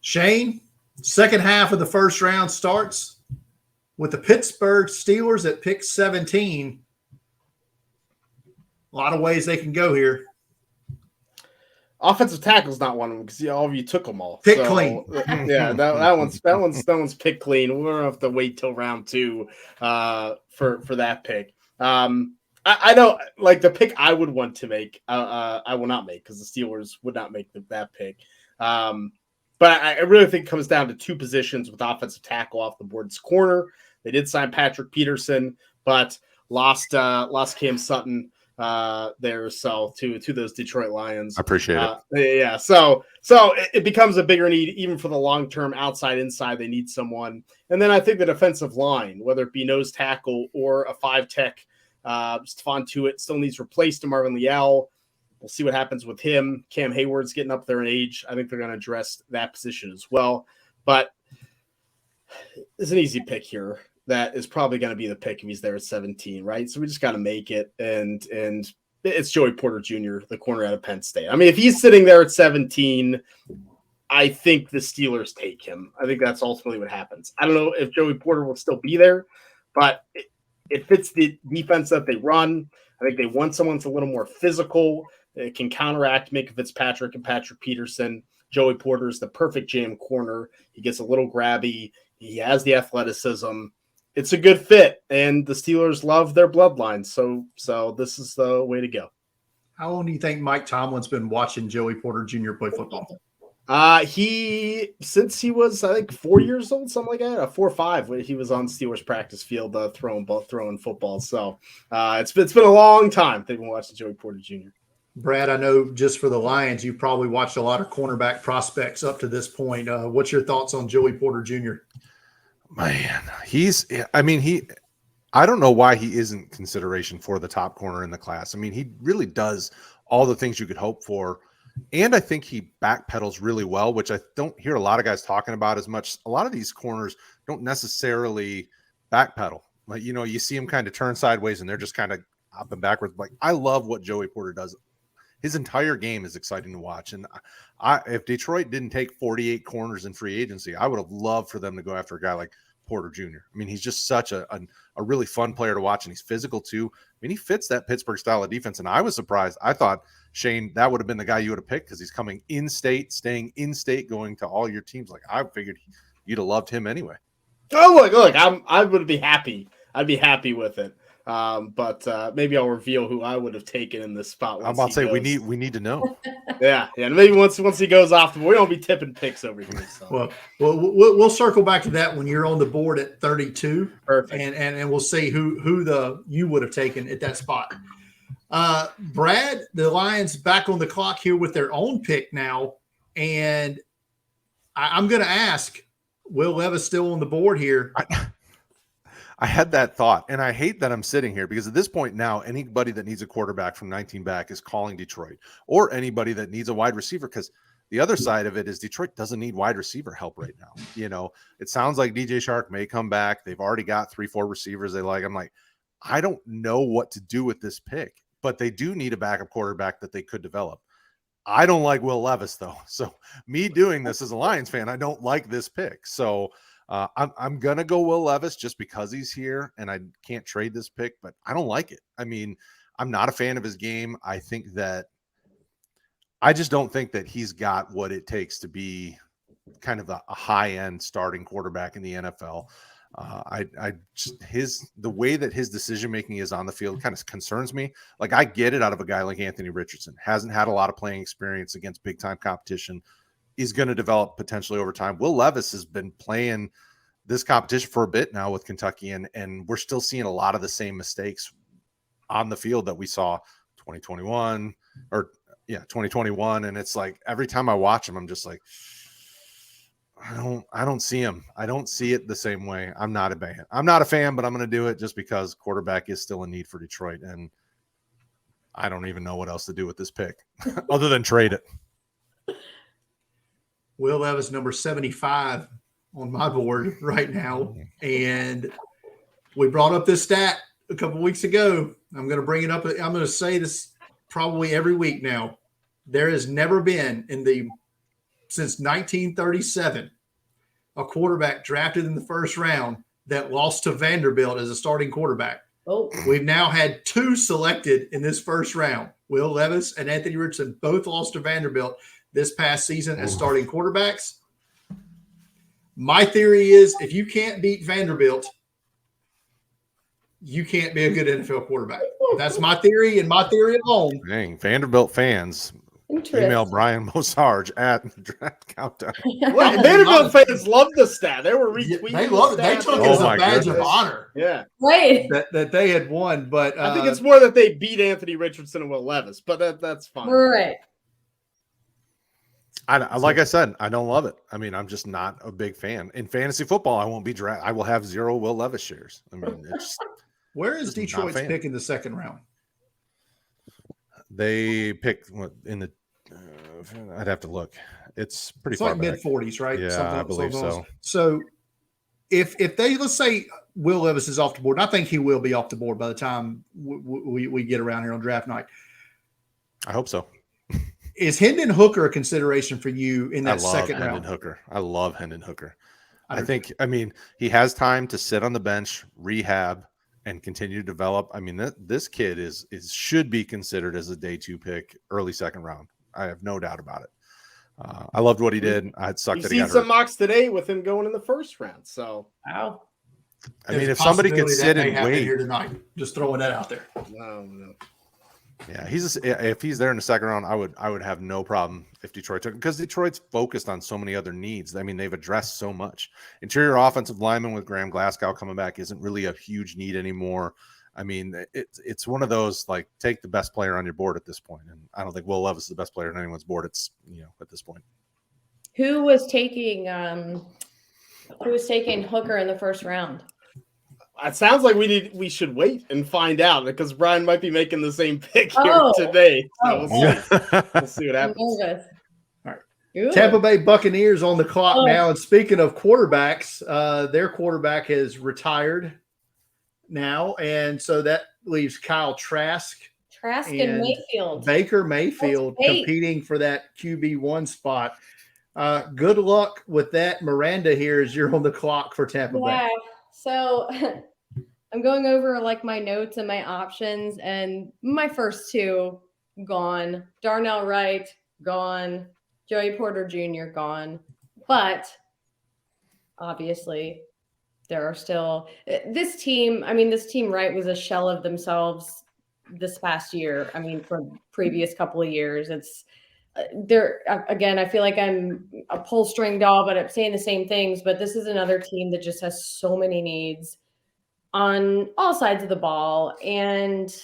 Shane, second half of the first round starts with the Pittsburgh Steelers at pick 17. A lot of ways they can go here. Offensive tackle is not one of them because all of you took them all. Pick clean. Yeah, that one's pick clean. We're gonna have to wait till round 2 for that pick. I know, like the pick I would want to make, I will not make because the Steelers would not make that pick. But I really think it comes down to 2 positions with offensive tackle off the board. It's corner. They did sign Patrick Peterson, but lost Cam Sutton there, so to those Detroit Lions. I appreciate it. Yeah, so it becomes a bigger need even for the long term. Outside, inside, they need someone. And then I think the defensive line, whether it be nose tackle or a 5-tech, Stephon Tuitt still needs replaced to Marvin Leal. We'll see what happens with him. Cam Hayward's getting up there in age. I think they're going to address that position as well. But it's an easy pick here. That is probably going to be the pick if he's there at 17, right? So we just got to make it. And it's Joey Porter Jr., the corner out of Penn State. I mean, if he's sitting there at 17, I think the Steelers take him. I think that's ultimately what happens. I don't know if Joey Porter will still be there, but it fits the defense that they run. I think they want someone that's a little more physical. It can counteract Minka Fitzpatrick and Patrick Peterson. Joey Porter is the perfect jam corner. He gets a little grabby. He has the athleticism. It's a good fit, and the Steelers love their bloodline. So this is the way to go. How long do you think Mike Tomlin's been watching Joey Porter Jr. play football? Since he was, I think, 4 years old, something like that, 4 or 5, when he was on Steelers practice field throwing football. So it's been a long time they've been watching Joey Porter Jr. Brad, I know just for the Lions, you've probably watched a lot of cornerback prospects up to this point. What's your thoughts on Joey Porter Jr.? Man, I don't know why he isn't consideration for the top corner in the class. I mean, he really does all the things you could hope for. And I think he backpedals really well, which I don't hear a lot of guys talking about as much. A lot of these corners don't necessarily backpedal. Like, you see him kind of turn sideways and they're just kind of up and backwards. Like, I love what Joey Porter does. His entire game is exciting to watch. And if Detroit didn't take 48 corners in free agency, I would have loved for them to go after a guy like Porter Jr. I mean, he's just such a really fun player to watch, and he's physical too. I mean, he fits that Pittsburgh style of defense, and I was surprised. I thought, Shane, that would have been the guy you would have picked because he's coming in-state, staying in-state, going to all your teams. Like, I figured you'd have loved him anyway. Oh, look, I would be happy. I'd be happy with it. But maybe I'll reveal who I would have taken in this spot. I'm about to say we need to know. Yeah. Maybe once he goes off the board, we don't be tipping picks over here. So. Well, we'll circle back to that when you're on the board at 32. Perfect. And we'll see who you would have taken at that spot. Brad, the Lions back on the clock here with their own pick now, and I'm going to ask, Will Levis still on the board here? I had that thought, and I hate that I'm sitting here because at this point now, anybody that needs a quarterback from 19 back is calling Detroit, or anybody that needs a wide receiver, because the other side of it is Detroit doesn't need wide receiver help right now. It sounds like DJ Shark may come back. They've already got 3-4 receivers they like. I'm like, I don't know what to do with this pick, but they do need a backup quarterback that they could develop. I don't like Will Levis, though. So me doing this as a Lions fan, I don't like this pick. So I'm going to go Will Levis just because he's here and I can't trade this pick, but I don't like it. I mean, I'm not a fan of his game. I just don't think that he's got what it takes to be kind of a high-end starting quarterback in the NFL. The way that his decision-making is on the field kind of concerns me. Like, I get it out of a guy like Anthony Richardson. Hasn't had a lot of playing experience against big-time competition. Is going to develop potentially over time. Will Levis has been playing this competition for a bit now with Kentucky, and we're still seeing a lot of the same mistakes on the field that we saw 2021. And it's like every time I watch him, I'm just like, I don't see him. I don't see it the same way. I'm not a fan, but I'm going to do it just because quarterback is still a need for Detroit, and I don't even know what else to do with this pick other than trade it. Will Levis, number 75 on my board right now. And we brought up this stat a couple weeks ago. I'm going to bring it up. I'm going to say this probably every week now. There has never been in the since 1937, a quarterback drafted in the first round that lost to Vanderbilt as a starting quarterback. Oh, We've now had 2 selected in this first round. Will Levis and Anthony Richardson both lost to Vanderbilt this past season as starting quarterbacks. My theory is if you can't beat Vanderbilt, you can't be a good NFL quarterback. That's my theory, and my theory alone. Dang, Vanderbilt fans, email Brian Mosarge at the Draft Countdown. Well, Vanderbilt fans love the stat. They were retweeting. They love it. They took it as a badge of honor. Yeah, right. That they had won, but I think it's more that they beat Anthony Richardson and Will Levis, but that's fine. Right. Like I said, I don't love it. I mean, I'm just not a big fan. In fantasy football, I won't be draft. I will have 0 Will Levis shares. I mean, it's where is just Detroit's not a fan. pick in the second round? They picked what in the. I'd have to look. It's pretty It's far like back. mid 40s, right? Yeah, I believe so. So if they, let's say Will Levis is off the board, and I think he will be off the board by the time we get around here on draft night. I hope so. Is Hendon Hooker a consideration for you in that second Hendon round? Hooker. I love Hendon Hooker. I mean, he has time to sit on the bench, rehab, and continue to develop. I mean, this kid should be considered as a day 2 pick, early second round. I have no doubt about it. I loved what he did. I'd sucked that he got hurt. Seen some mocks today with him going in the first round. So, Wow. I mean, if somebody could sit and wait here tonight, just throwing that out there. no. Yeah, if he's there in the second round, I would have no problem if Detroit took him because Detroit's focused on so many other needs. I mean, they've addressed so much. Interior offensive lineman with Graham Glasgow coming back isn't really a huge need anymore. I mean, it's one of those like take the best player on your board at this point, and I don't think Will Levis is the best player on anyone's board. It's at this point. Who was taking Hooker in the first round? It sounds like we should wait and find out because Brian might be making the same pick here today. So we'll see what happens. All right. Ooh. Tampa Bay Buccaneers on the clock now. And speaking of quarterbacks, their quarterback has retired now. And so that leaves Kyle Trask and Mayfield. Baker Mayfield competing for that QB1 spot. Good luck with that. Miranda here as you're on the clock for Tampa Bay. So I'm going over like my notes and my options, and my first 2 gone. Darnell Wright gone. Joey Porter Jr. gone. But obviously there are still this team. I mean, this team, right, was a shell of themselves this past year. I mean, for the previous couple of years, it's there again. I feel like I'm a pull string doll, but I'm saying the same things. But this is another team that just has so many needs on all sides of the ball, and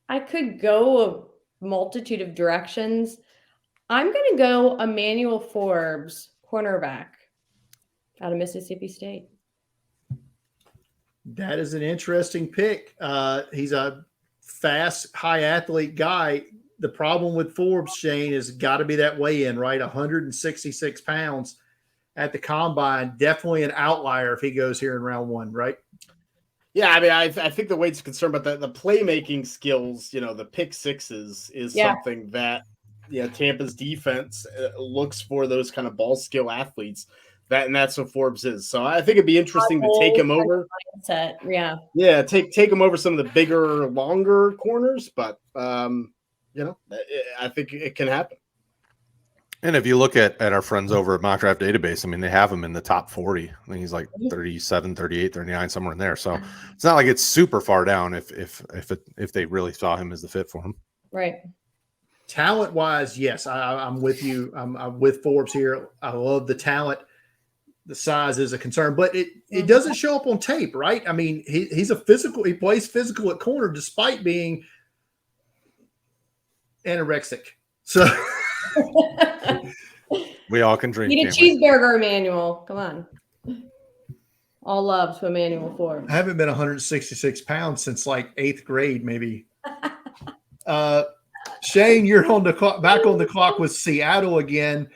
I could go a multitude of directions. I'm going to go Emmanuel Forbes, cornerback out of Mississippi State. That is an interesting pick. He's a fast, high athlete guy. The problem with Forbes, Shane, is got to be that weigh-in, right? 166 pounds at the combine. Definitely an outlier if he goes here in round 1, right? Yeah, I mean, I think the weight's concerned, but the playmaking skills, the pick sixes is something that Tampa's defense looks for, those kind of ball skill athletes. And that's what Forbes is. So I think it'd be interesting to take him over. Mindset, yeah, take him over some of the bigger, longer corners, but I think it can happen. And if you look at our friends over at Mock Draft Database, I mean, they have him in the top 40. I think he's like 37, 38, 39, somewhere in there. So it's not like it's super far down if they really saw him as the fit for him. Right. Talent-wise, yes, I'm with you. I'm with Forbes here. I love the talent. The size is a concern, but it doesn't show up on tape, right? I mean, he's a physical. He plays physical at corner despite being anorexic. So we all can dream. Eat a cheeseburger, Emmanuel. Come on. All love to Emmanuel Forbes. I haven't been 166 pounds since like 8th grade, maybe. Shane, you're on the clock, back on the clock with Seattle again.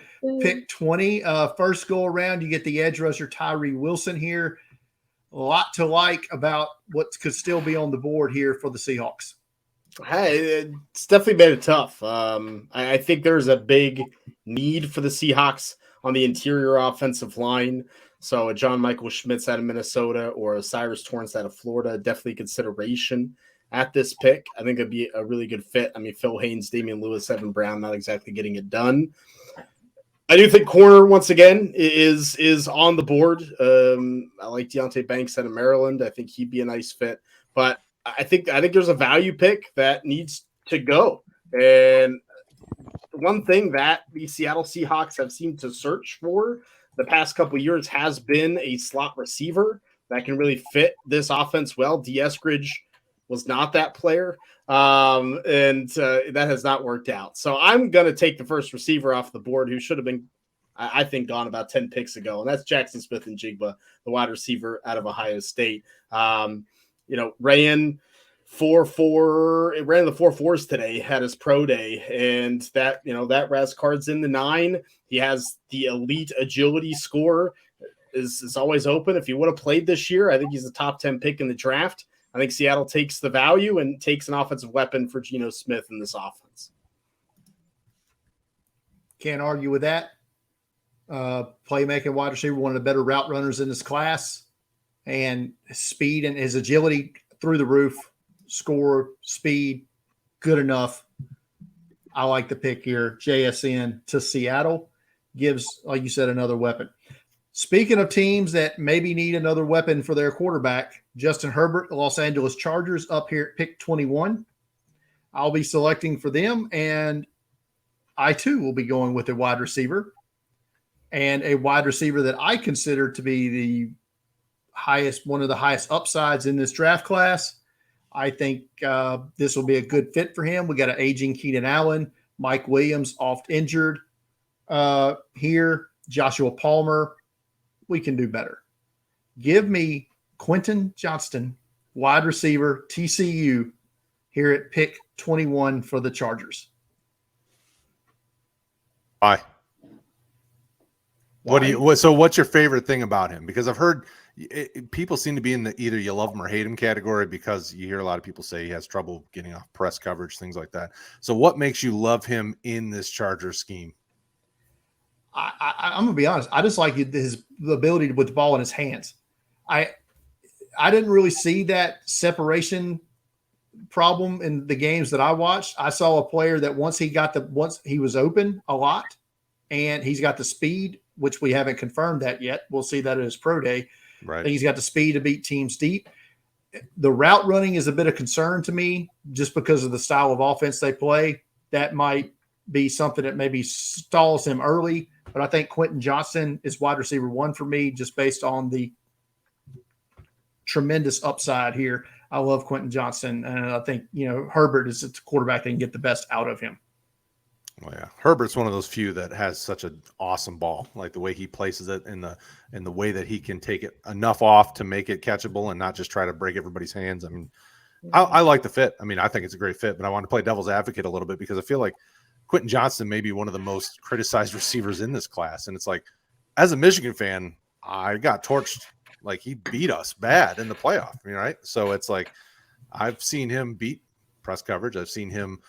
Pick 20. First go around, you get the edge rusher Tyree Wilson here. A lot to like about what could still be on the board here for the Seahawks. Hey, it's definitely made it tough. I think there's a big need for the Seahawks on the interior offensive line. So a John Michael Schmitz out of Minnesota or a Cyrus Torrance out of Florida, definitely consideration at this pick. I think it'd be a really good fit. I mean, Phil Haynes, Damian Lewis, Evan Brown, not exactly getting it done. I do think corner once again is on the board. I like Deontay Banks out of Maryland. I think he'd be a nice fit, but I think there's a value pick that needs to go. And one thing that the Seattle Seahawks have seemed to search for the past couple of years has been a slot receiver that can really fit this offense well. D. Eskridge was not that player, and that has not worked out. So I'm going to take the first receiver off the board who should have been, I think, gone about 10 picks ago, and that's Jackson Smith and Jigba, the wide receiver out of Ohio State. Ran 4.4, it ran the 4.4s today, had his pro day, and that Raz card's in the 9. He has the elite agility score is always open. If he would have played this year, I think he's the top 10 pick in the draft. I think Seattle takes the value and takes an offensive weapon for Geno Smith in this offense. Can't argue with that. Playmaking wide receiver, one of the better route runners in this class, and his speed and his agility through the roof. Score, speed, good enough. I like the pick here. JSN to Seattle gives, like you said, another weapon. Speaking of teams that maybe need another weapon for their quarterback, Justin Herbert, the Los Angeles Chargers, up here at pick 21. I'll be selecting for them, and I too will be going with a wide receiver, and a wide receiver that I consider to be the highest, one of the highest upsides in this draft class. I think this will be a good fit for him. We got an aging Keenan Allen, Mike Williams oft injured here, Joshua Palmer. We can do better. Give me Quentin Johnston, wide receiver, TCU, here at pick 21 for the Chargers. Why? So what's your favorite thing about him? Because I've heard people seem to be in the either you love him or hate him category, because you hear a lot of people say he has trouble getting off press coverage, things like that. So what makes you love him in this Chargers scheme? I'm going to be honest. I just like the ability to put the ball in his hands. I didn't really see that separation problem in the games that I watched. I saw a player that once he was open a lot, and he's got the speed, which we haven't confirmed that yet. We'll see that at his pro day. Right. He's got the speed to beat teams deep. The route running is a bit of concern to me just because of the style of offense they play. That might be something that maybe stalls him early. But I think Quentin Johnston is wide receiver 1 for me, just based on the tremendous upside here. I love Quentin Johnston, and I think Herbert is the quarterback that can get the best out of him. Well, yeah, Herbert's one of those few that has such an awesome ball, like the way he places it and the way that he can take it enough off to make it catchable and not just try to break everybody's hands. I mean, I like the fit. I mean, I think it's a great fit, but I want to play devil's advocate a little bit because I feel like Quentin Johnston may be one of the most criticized receivers in this class. And it's like, as a Michigan fan, I got torched. Like, he beat us bad in the playoff, right? So it's like, I've seen him beat press coverage. I've seen him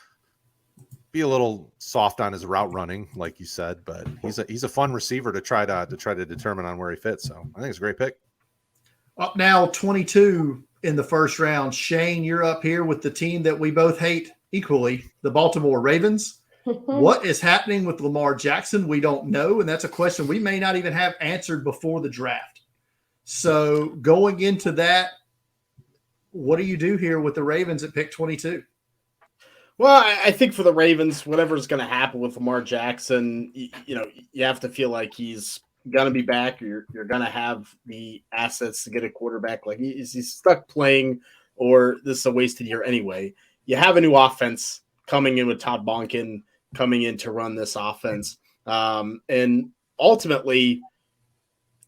be a little soft on his route running, like you said, but he's a fun receiver to try to determine on where he fits. So I think it's a great pick. Up now, 22 in the first round. Shane, you're up here with the team that we both hate equally, the Baltimore Ravens. What is happening with Lamar Jackson? We don't know, and that's a question we may not even have answered before the draft. So going into that, what do you do here with the Ravens at pick 22? Well, I think for the Ravens, whatever's going to happen with Lamar Jackson, you have to feel like he's going to be back. You're going to have the assets to get a quarterback. Like, is he stuck playing, or this is a wasted year anyway? You have a new offense coming in with Todd Monken coming in to run this offense. And ultimately,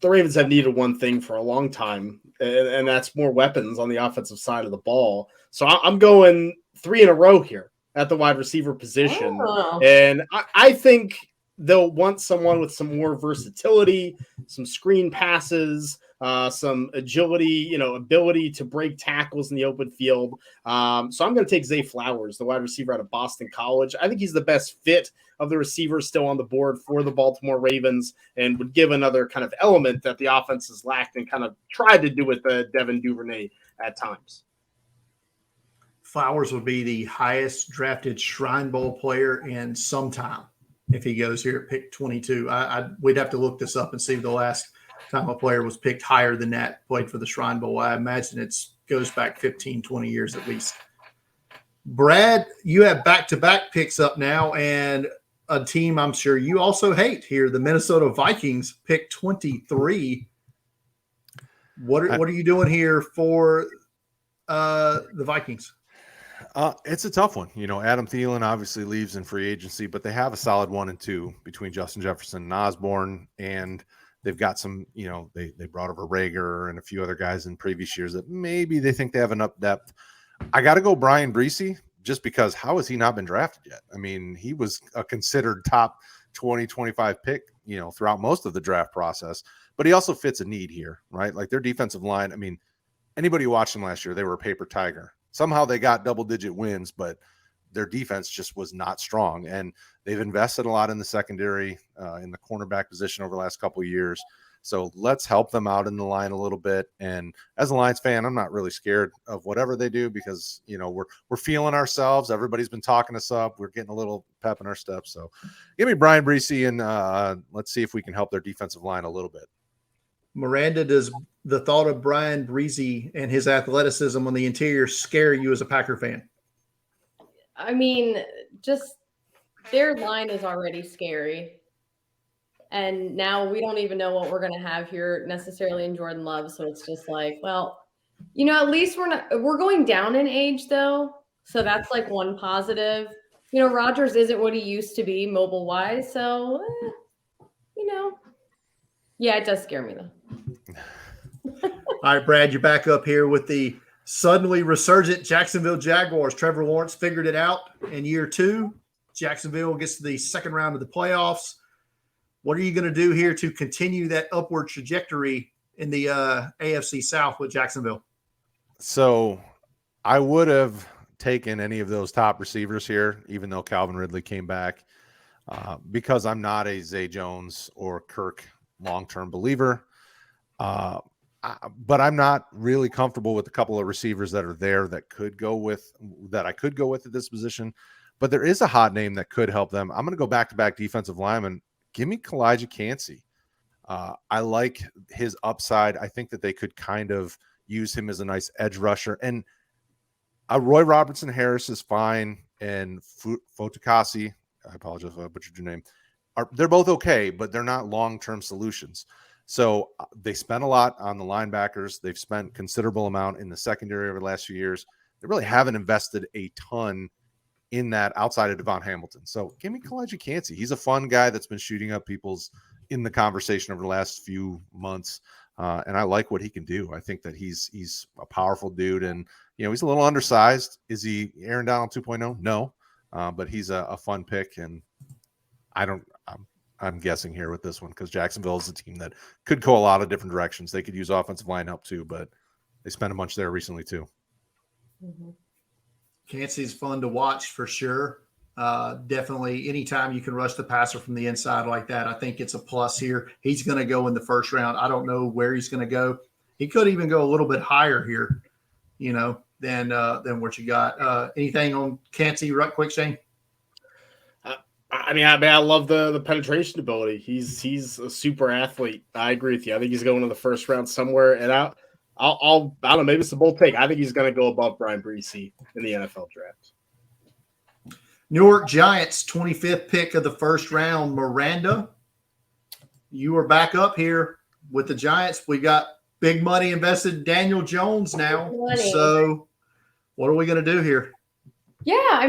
the Ravens have needed one thing for a long time, and that's more weapons on the offensive side of the ball. So I'm going 3 in a row here at the wide receiver position. Oh. And I think they'll want someone with some more versatility, some screen passes, some agility, ability to break tackles in the open field. So I'm going to take Zay Flowers, the wide receiver out of Boston College. I think he's the best fit of the receivers still on the board for the Baltimore Ravens, and would give another kind of element that the offense has lacked and kind of tried to do with Devin Duvernay at times. Flowers would be the highest drafted Shrine Bowl player in some time if he goes here at pick 22. We'd have to look this up and see the last time a player was picked higher than that, played for the Shrine Bowl. I imagine it goes back 15, 20 years at least. Brad, you have back-to-back picks up now, and a team I'm sure you also hate here, the Minnesota Vikings, pick 23. What are you doing here for the Vikings? It's a tough one. Adam Thielen obviously leaves in free agency, but they have a solid 1 and 2 between Justin Jefferson and Osborne, and they've got some, they brought over Rager and a few other guys in previous years that maybe they think they have enough depth. I got to go Brian Breesy, just because how has he not been drafted yet? I mean, he was a considered top 20, 25 pick, throughout most of the draft process, but he also fits a need here, right? Like their defensive line. I mean, anybody who watched them last year, they were a paper tiger. Somehow they got double-digit wins, but their defense just was not strong. And they've invested a lot in the secondary, in the cornerback position over the last couple of years. So let's help them out in the line a little bit. And as a Lions fan, I'm not really scared of whatever they do because, we're feeling ourselves. Everybody's been talking us up. We're getting a little pep in our steps. So give me Brian Breesy, and let's see if we can help their defensive line a little bit. Miranda, does the thought of Brian Breesy and his athleticism on the interior scare you as a Packer fan? I mean, just their line is already scary. And now we don't even know what we're going to have here necessarily in Jordan Love. So it's just like, well, at least we're going down in age though. So that's like one positive. Rodgers isn't what he used to be mobile wise. So, yeah, it does scare me though. All right, Brad, you're back up here with the suddenly resurgent Jacksonville Jaguars. Trevor Lawrence figured it out in year 2. Jacksonville gets to the second round of the playoffs. What are you going to do here to continue that upward trajectory in the AFC South with Jacksonville? So I would have taken any of those top receivers here, even though Calvin Ridley came back, because I'm not a Zay Jones or Kirk long-term believer. But I'm not really comfortable with a couple of receivers that are there that I could go with at this position. But there is a hot name that could help them. I'm going to go back-to-back defensive lineman. Give me Kalijah Kancey. I like his upside. I think that they could kind of use him as a nice edge rusher. And Roy Robertson Harris is fine. And Fotukasi, I apologize if I butchered your name, they're both okay, but they're not long-term solutions. So they spent a lot on the linebackers. They've spent considerable amount in the secondary over the last few years. They really haven't invested a ton in that outside of Devon Hamilton. So give me Kalijah Kancey. He's a fun guy that's been shooting up people's in the conversation over the last few months. And I like what he can do. I think that he's a powerful dude, and he's a little undersized. Is he Aaron Donald 2.0? No. But he's a fun pick, and I'm guessing here with this one because Jacksonville is a team that could go a lot of different directions. They could use offensive line help too, but they spent a bunch there recently too. Mm-hmm. Kancey's fun to watch for sure. Definitely anytime you can rush the passer from the inside like that, I think it's a plus here. He's going to go in the first round. I don't know where he's going to go. He could even go a little bit higher here, than what you got. Anything on Kancey right quick, Shane? I love the penetration ability. He's a super athlete. I agree with you. I think he's going in the first round somewhere. And I don't know, maybe it's a bold take. I think he's going to go above Brian Breesy in the NFL draft. New York Giants, 25th pick of the first round. Miranda, you are back up here with the Giants. We got big money invested in Daniel Jones now. So what are we going to do here? Yeah, I